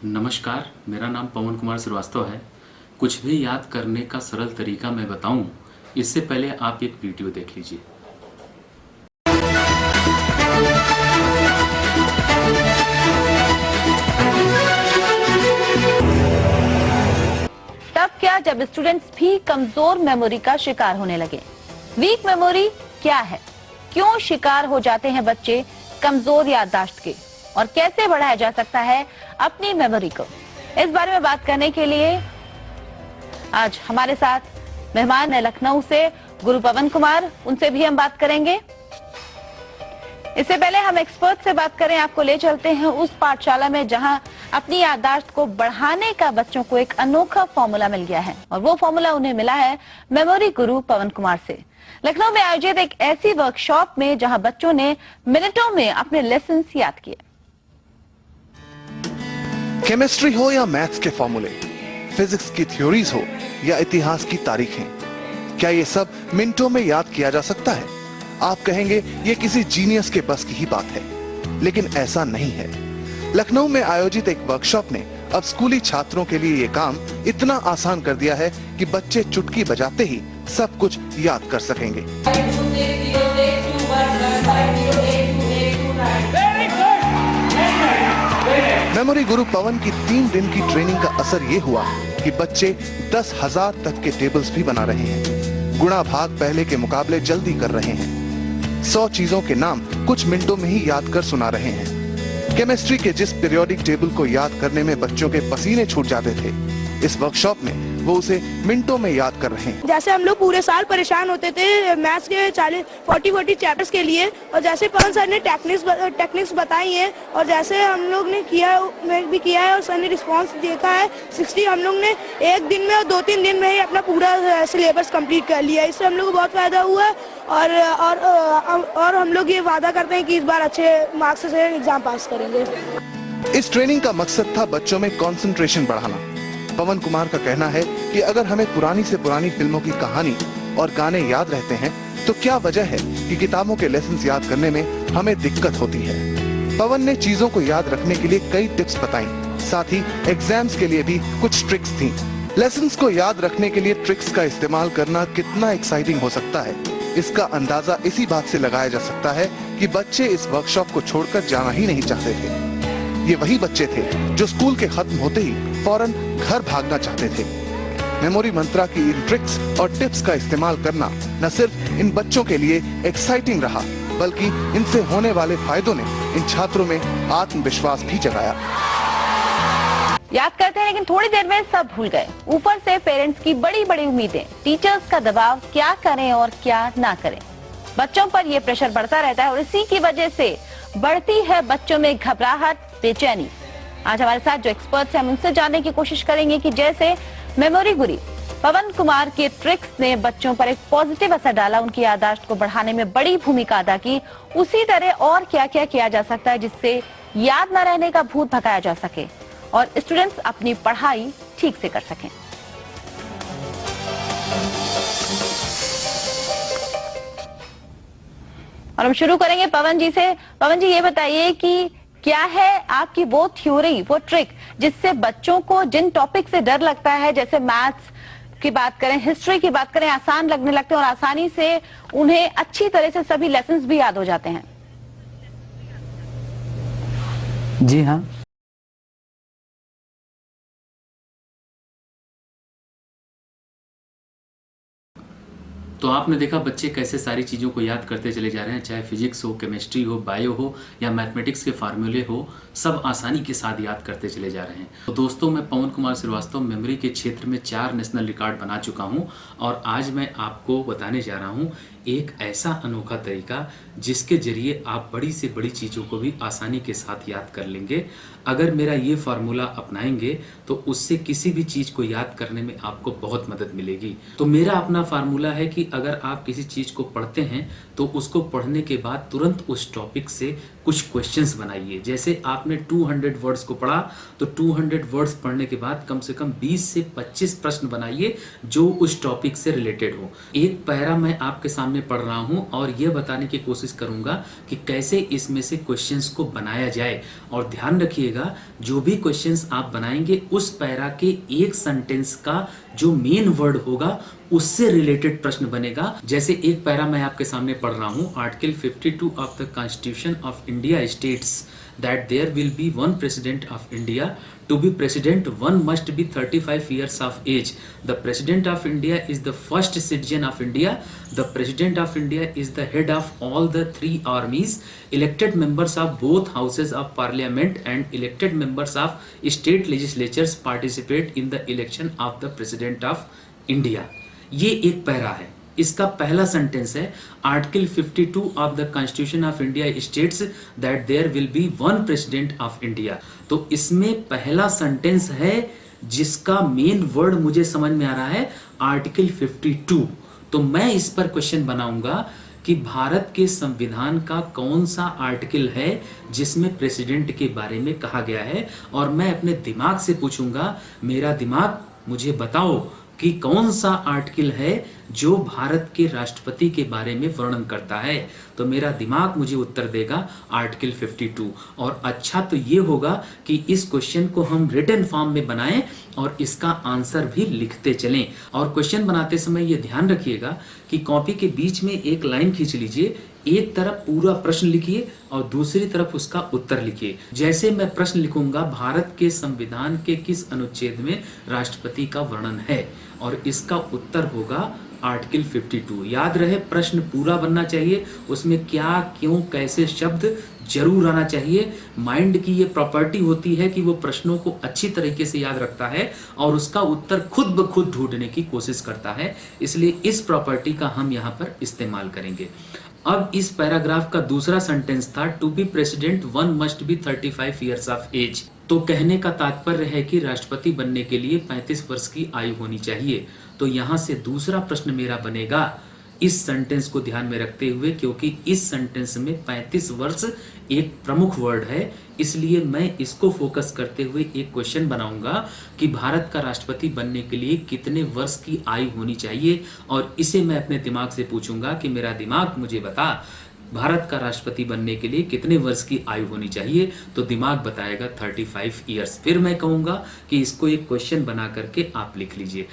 नमस्कार, मेरा नाम पवन कुमार श्रीवास्तव है। कुछ भी याद करने का सरल तरीका मैं बताऊं, इससे पहले आप एक वीडियो देख लीजिए। तब क्या जब स्टूडेंट्स भी कमजोर मेमोरी का शिकार होने लगे। वीक मेमोरी क्या है, क्यों शिकार हो जाते हैं बच्चे कमजोर याददाश्त के, और कैसे बढ़ाया जा सकता है अपनी मेमोरी को। इस बारे में बात करने के लिए आज हमारे साथ मेहमान है लखनऊ से गुरु पवन कुमार, उनसे भी हम बात करेंगे। इससे पहले हम एक्सपर्ट से बात करें, आपको ले चलते हैं उस पाठशाला में जहां अपनी याददाश्त को बढ़ाने का बच्चों को एक अनोखा फॉर्मूला मिल गया है, और वो फॉर्मूला उन्हें मिला है मेमोरी गुरु पवन कुमार से। लखनऊ में आयोजित एक ऐसी वर्कशॉप में जहां बच्चों ने मिनटों में अपने लेसन याद किए। केमिस्ट्री हो या मैथ्स के फॉर्मूले, फिजिक्स की थ्योरीज हो या इतिहास की तारीखें, क्या ये सब मिनटों में याद किया जा सकता है? आप कहेंगे ये किसी जीनियस के बस की ही बात है, लेकिन ऐसा नहीं है। लखनऊ में आयोजित एक वर्कशॉप ने अब स्कूली छात्रों के लिए ये काम इतना आसान कर दिया है कि बच्चे चुटकी बजाते ही सब कुछ याद कर सकेंगे। मेमोरी गुरु पवन की 3 दिन की ट्रेनिंग का असर ये हुआ कि बच्चे 10,000 तक के टेबल्स भी बना रहे हैं। गुणा भाग पहले के मुकाबले जल्दी कर रहे हैं। 100 चीजों के नाम कुछ मिनटों में ही याद कर सुना रहे हैं। केमिस्ट्री के जिस पीरियोडिक टेबल को याद करने में बच्चों के पसीने छूट जाते थे, इस वर्कशॉप में वो उसे मिनटों में याद कर रहे हैं। जैसे हम लोग पूरे साल परेशान होते थे मैथ्स के 40 चैप्टर्स के लिए, और जैसे पवन सर ने टेक्निक्स बताई हैं, और जैसे हम लोग ने किया, मैं भी किया है, और सर ने रिस्पांस देखा है 60 हम लोग ने एक दिन में और 2-3 दिन में ही अपना पूरा सिलेबस कंप्लीट कर लिया। इससे हम लोग को बहुत फायदा हुआ है, और हम लोग ये वादा करते हैं कि इस बार अच्छे मार्क्स से एग्जाम पास करेंगे। इस ट्रेनिंग का मकसद था बच्चों में कंसंट्रेशन बढ़ाना। पवन कुमार का कहना है कि अगर हमें पुरानी से पुरानी फिल्मों की कहानी और गाने याद रहते हैं, तो क्या वजह है कि किताबों के लेसन्स याद करने में हमें दिक्कत होती है। पवन ने चीजों को याद रखने के लिए कई टिप्स बताई, साथ ही एग्जाम्स के लिए भी कुछ ट्रिक्स थी। लेसन्स को याद रखने के लिए ट्रिक्स का इस्तेमाल करना कितना एक्साइटिंग हो सकता है, इसका अंदाजा इसी बात से लगाया जा सकता है कि बच्चे इस वर्कशॉप को छोड़कर जाना ही नहीं चाहते थे। ये वही बच्चे थे जो स्कूल के खत्म होते ही फौरन घर भागना चाहते थे। मेमोरी मंत्रा की इन ट्रिक्स और टिप्स का इस्तेमाल करना न सिर्फ इन बच्चों के लिए एक्साइटिंग रहा, बल्कि इनसे होने वाले फायदों ने इन छात्रों में आत्मविश्वास भी जगाया। याद करते हैं, लेकिन थोड़ी देर में सब भूल गए। ऊपर से पेरेंट्स की बड़ी बड़ी उम्मीदें, टीचर्स का दबाव, क्या करें और क्या ना करें। बच्चों पर ये प्रेशर बढ़ता रहता है, और इसी की वजह से बढ़ती है बच्चों में घबराहट, बेचैनी। आज हमारे साथ जो एक्सपर्ट्स हैं, हम उनसे जानने की कोशिश करेंगे कि जैसे मेमोरी गुरु पवन कुमार के ट्रिक्स ने बच्चों पर एक पॉजिटिव असर डाला, उनकी याददाश्त को बढ़ाने में बड़ी भूमिका अदा की, उसी तरह और क्या क्या किया जा सकता है जिससे याद न रहने का भूत भगाया जा सके और स्टूडेंट्स अपनी पढ़ाई ठीक से कर सकें। और हम शुरू करेंगे पवन जी से। पवन जी, ये बताइए कि क्या है आपकी वो थ्योरी, वो ट्रिक जिससे बच्चों को जिन टॉपिक से डर लगता है, जैसे मैथ्स की बात करें, हिस्ट्री की बात करें, आसान लगने लगते हैं और आसानी से उन्हें अच्छी तरह से सभी लेसन्स भी याद हो जाते हैं। जी हाँ, तो आपने देखा बच्चे कैसे सारी चीज़ों को याद करते चले जा रहे हैं, चाहे फिजिक्स हो, केमिस्ट्री हो, बायो हो या मैथमेटिक्स के फार्मूले हो, सब आसानी के साथ याद करते चले जा रहे हैं। तो दोस्तों, मैं पवन कुमार श्रीवास्तव मेमोरी के क्षेत्र में 4 नेशनल रिकॉर्ड बना चुका हूं, और आज मैं आपको बताने जा रहा हूं एक ऐसा अनोखा तरीका जिसके जरिए आप बड़ी से बड़ी चीज़ों को भी आसानी के साथ याद कर लेंगे। अगर मेरा ये फार्मूला अपनाएंगे तो उससे किसी भी चीज़ को याद करने में आपको बहुत मदद मिलेगी। तो मेरा अपना फार्मूला है कि अगर आप किसी चीज़ को पढ़ते हैं तो उसको पढ़ने के बाद तुरंत उस टॉपिक से कुछ क्वेश्चंस बनाइए। जैसे आपने 200 वर्ड्स को पढ़ा तो 200 वर्ड्स पढ़ने के बाद कम से कम 20 से 25 प्रश्न बनाइए जो उस टॉपिक से रिलेटेड हो। एक पैरा मैं आपके सामने पढ़ रहा हूं और यह बताने की कोशिश करूंगा कि कैसे इसमें से क्वेश्चंस को बनाया जाए। और ध्यान रखिएगा रखिएगा, जो भी क्वेश्चंस आप बनाएंगे उस पैरा के एक सेंटेंस का जो मेन वर्ड होगा उससे रिलेटेड प्रश्न बनेगा। जैसे एक पैरा मैं आपके सामने पढ़ रहा हूं, article 52 of the constitution of India states that there will be one president of India. To be president, one must be 35 years of age. The president of India is the first citizen of India. The president of India is the head of all the three armies. Elected members of both houses of parliament and elected members of state legislatures participate in the election of the president of India. ये एक para है। इसका पहला sentence है article 52 of the constitution of India states that there will be one president of India. तो इसमें पहला sentence है जिसका मेन वर्ड मुझे समझ में आ रहा है आर्टिकल 52। तो मैं इस पर क्वेश्चन बनाऊंगा कि भारत के संविधान का कौन सा आर्टिकल है जिसमें प्रेसिडेंट के बारे में कहा गया है, और मैं अपने दिमाग से पूछूंगा, मेरा दिमाग मुझे बताओ कि कौन सा आर्टिकल है जो भारत के राष्ट्रपति के बारे में वर्णन करता है। तो मेरा दिमाग मुझे उत्तर देगा आर्टिकल 52। और अच्छा तो ये होगा कि इस क्वेश्चन को हम रिटन फॉर्म में बनाएं और इसका आंसर भी लिखते चलें। और क्वेश्चन बनाते समय ये ध्यान रखिएगा कि कॉपी के बीच में एक लाइन खींच लीजिए, एक तरफ पूरा प्रश्न लिखिए और दूसरी तरफ उसका उत्तर लिखिए। जैसे मैं प्रश्न लिखूंगा, भारत के संविधान के किस अनुच्छेद में राष्ट्रपति का वर्णन है, और इसका उत्तर होगा आर्टिकल 52। याद रहे, प्रश्न पूरा बनना चाहिए, उसमें क्या, क्यों, कैसे शब्द जरूर आना चाहिए। माइंड की ये प्रॉपर्टी होती है कि वो प्रश्नों को अच्छी तरीके से याद रखता है और उसका उत्तर खुद ब खुद ढूंढने की कोशिश करता है। इसलिए इस प्रॉपर्टी का हम यहाँ पर इस्तेमाल करेंगे। अब इस पैराग्राफ का दूसरा सेंटेंस था to be president one must be 35 years of age. तो कहने का तात्पर्य है कि राष्ट्रपति बनने के लिए 35 वर्ष की आयु होनी चाहिए। तो यहां से दूसरा प्रश्न मेरा बनेगा इस सेंटेंस को ध्यान में रखते हुए, क्योंकि इस सेंटेंस में 35 वर्ष एक प्रमुख वर्ड है, इसलिए मैं इसको फोकस करते हुए एक क्वेश्चन बनाऊंगा कि भारत का राष्ट्रपति बनने के लिए कितने वर्ष की आयु होनी चाहिए, और इसे मैं अपने दिमाग से पूछूंगा कि मेरा दिमाग मुझे बता भारत का राष्ट्रपति बनने के लिए कितने वर्ष की आयु होनी चाहिए। तो दिमाग बताएगा 35 ईयर्स। फिर मैं कहूंगा कि इसको एक क्वेश्चन बना करके आप लिख लीजिए।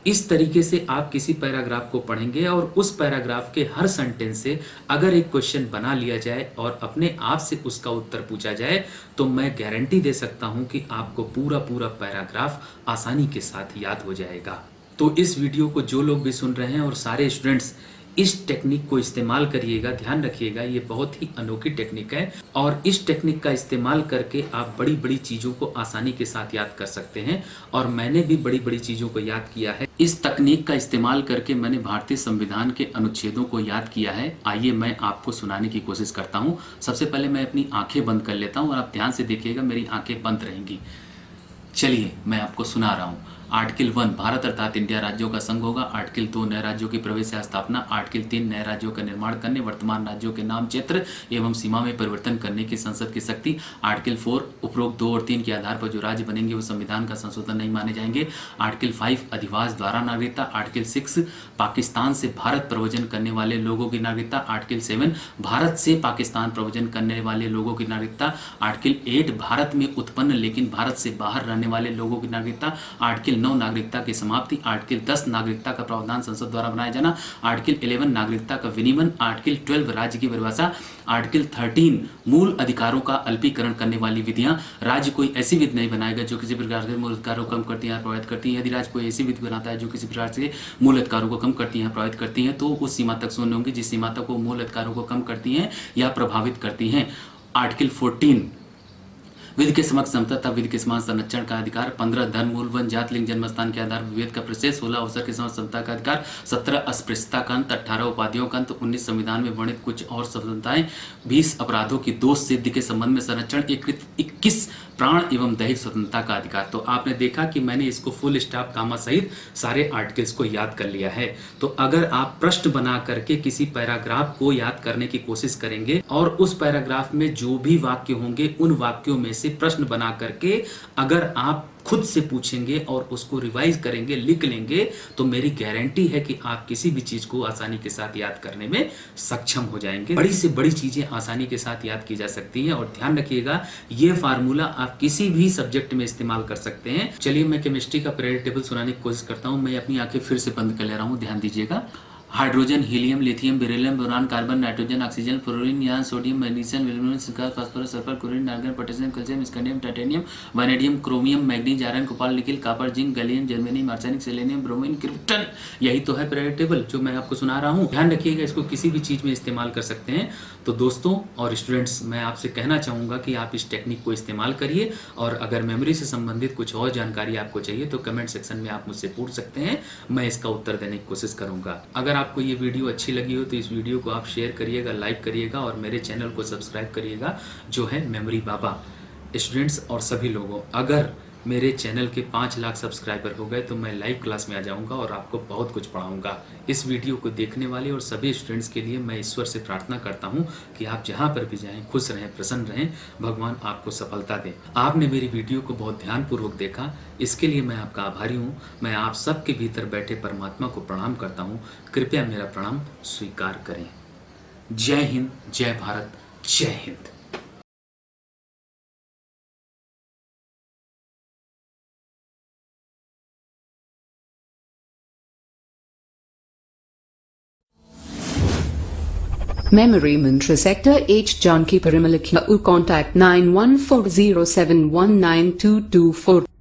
इस तरीके से आप किसी पैराग्राफ को पढ़ेंगे और उस पैराग्राफ के हर सेंटेंस से अगर एक क्वेश्चन बना लिया जाए और अपने आप से उसका उत्तर पूछा जाए, तो मैं गारंटी दे सकता हूं कि आपको पूरा पैराग्राफ आसानी के साथ याद हो जाएगा। तो इस वीडियो को जो लोग भी सुन रहे हैं और सारे स्टूडेंट्स इस टेक्निक को इस्तेमाल करिएगा। ध्यान रखिएगा, ये बहुत ही अनोखी टेक्निक है और इस टेक्निक का इस्तेमाल करके आप बड़ी बड़ी चीज़ों को आसानी के साथ याद कर सकते हैं। और मैंने भी बड़ी बड़ी चीज़ों को याद किया है। इस तकनीक का इस्तेमाल करके मैंने भारतीय संविधान के अनुच्छेदों को याद किया है। आइए मैं आपको सुनाने की कोशिश करता हूँ। सबसे पहले मैं अपनी आंखें बंद कर लेता हूँ और आप ध्यान से देखिएगा, मेरी आंखें बंद रहेंगी। चलिए मैं आपको सुना रहा हूँ। आर्टिकल 1 भारत अर्थात इंडिया राज्यों का संघ होगा। आर्टिकल 2 नए राज्यों की प्रवेश या स्थापना। आर्टिकल 3 नए राज्यों का निर्माण करने, वर्तमान राज्यों के नाम, क्षेत्र एवं सीमा में परिवर्तन करने की संसद की शक्ति। आर्टिकल 4 उपरोक्त 2 और 3 के आधार पर जो राज्य बनेंगे वो संविधान का संशोधन नहीं माने जाएंगे। आर्टिकल 5 अधिवास द्वारा नागरिकता। आर्टिकल 6 पाकिस्तान से भारत प्रव्रजन करने वाले लोगों की नागरिकता। आर्टिकल 7 भारत से पाकिस्तान प्रव्रजन करने वाले लोगों की नागरिकता। आर्टिकल 8 भारत में उत्पन्न लेकिन भारत से बाहर रहने वाले लोगों की नागरिकता। आर्टिकल 9 नागरिकता की समाप्ति। आर्टिकल 10 नागरिकता का प्रावधान संसद द्वारा बनाया जाना। आर्टिकल 11 नागरिकता का विनियमन। आर्टिकल 12 राज्य की परिभाषा। आर्टिकल 13 मूल अधिकारों का अल्पीकरण करने वाली विधियां। राज्य कोई ऐसी विधि नहीं बनाएगा जो किसी प्रकार से मूल अधिकारों को कम करती है, प्रभावित करती है। यदि राज्य कोई ऐसी विधि बनाता है जो किसी प्रकार से मूल अधिकारों को कम करती है, प्रभावित करती है, तो उस सीमा तक सुनने होंगे जिस सीमा तक वो मूल अधिकारों को कम करती हैं या प्रभावित करती हैं। आर्टिकल 14 विधि के समक्ष समता तथा विधि के समान संरक्षण का अधिकार। 15 धर्म, मूल, वन, जात, लिंग, जन्म स्थान के आधार पर विभेद का प्रशेष। 16 अवसर के समक्ष समता का अधिकार। 17 अस्पृश्यता का अंत। 18 उपाधियों का अंत। 19 संविधान में वर्णित कुछ और स्वतंत्रताएं। 20 अपराधों की दोष सिद्धि के संबंध में संरक्षण। 21 प्राण एवं दैहिक स्वतंत्रता का अधिकार। तो आपने देखा कि मैंने इसको फुल स्टॉप कामा सहित सारे आर्टिकल्स को याद कर लिया है। तो अगर आप प्रश्न बना करके किसी पैराग्राफ को याद करने की कोशिश करेंगे और उस पैराग्राफ में जो भी वाक्य होंगे उन वाक्यों में से प्रश्न बना करके अगर आप खुद से पूछेंगे और उसको रिवाइज करेंगे, लिख लेंगे, तो मेरी गारंटी है कि आप किसी भी चीज को आसानी के साथ याद करने में सक्षम हो जाएंगे। बड़ी से बड़ी चीजें आसानी के साथ याद की जा सकती हैं। और ध्यान रखिएगा, ये फार्मूला आप किसी भी सब्जेक्ट में इस्तेमाल कर सकते हैं। चलिए मैं केमिस्ट्री का पीरियोडिक टेबल सुनाने की कोशिश करता हूं। मैं अपनी आंखें फिर से बंद कर ले रहा हूं, ध्यान दीजिएगा। Hydrogen, helium, lithium, beryllium, boron, carbon, nitrogen, oxygen, fluorine, neon, sodium, magnesium, aluminium, silicon, phosphorus, sulphur, chlorine, argon, potassium, calcium, scandium, titanium, vanadium, chromium, manganese, iron, cobalt, nickel, copper, zinc, gallium, germanium, arsenic, selenium, bromine, krypton. यही तो है periodic table जो मैं आपको सुना रहा हूँ। ध्यान रखिएगा, इसको किसी भी चीज में इस्तेमाल कर सकते हैं। तो दोस्तों और स्टूडेंट्स, मैं आपसे कहना चाहूंगा कि आप इस टेक्निक को इस्तेमाल करिए। और अगर मेमोरी से संबंधित कुछ और जानकारी आपको चाहिए तो कमेंट सेक्शन में आप मुझसे पूछ सकते हैं, मैं इसका उत्तर देने की कोशिश करूंगा। अगर आपको ये वीडियो अच्छी लगी हो तो इस वीडियो को आप शेयर करिएगा, लाइक करिएगा और मेरे चैनल को सब्सक्राइब करिएगा जो है मेमोरी बाबा। स्टूडेंट्स और सभी लोगों, अगर मेरे चैनल के 5 लाख सब्सक्राइबर हो गए तो मैं लाइव क्लास में आ जाऊंगा और आपको बहुत कुछ पढ़ाऊंगा। इस वीडियो को देखने वाले और सभी स्टूडेंट्स के लिए मैं ईश्वर से प्रार्थना करता हूं कि आप जहां पर भी जाएं खुश रहें, प्रसन्न रहें, भगवान आपको सफलता दे। आपने मेरी वीडियो को बहुत ध्यानपूर्वक देखा, इसके लिए मैं आपका आभारी हूं। मैं आप सबके भीतर बैठे परमात्मा को प्रणाम करता हूं। कृपया मेरा प्रणाम स्वीकार करें। जय हिंद, जय भारत, जय Hind. Memory Mantra Sector H Janki Parimalakya. Contact 9140719224.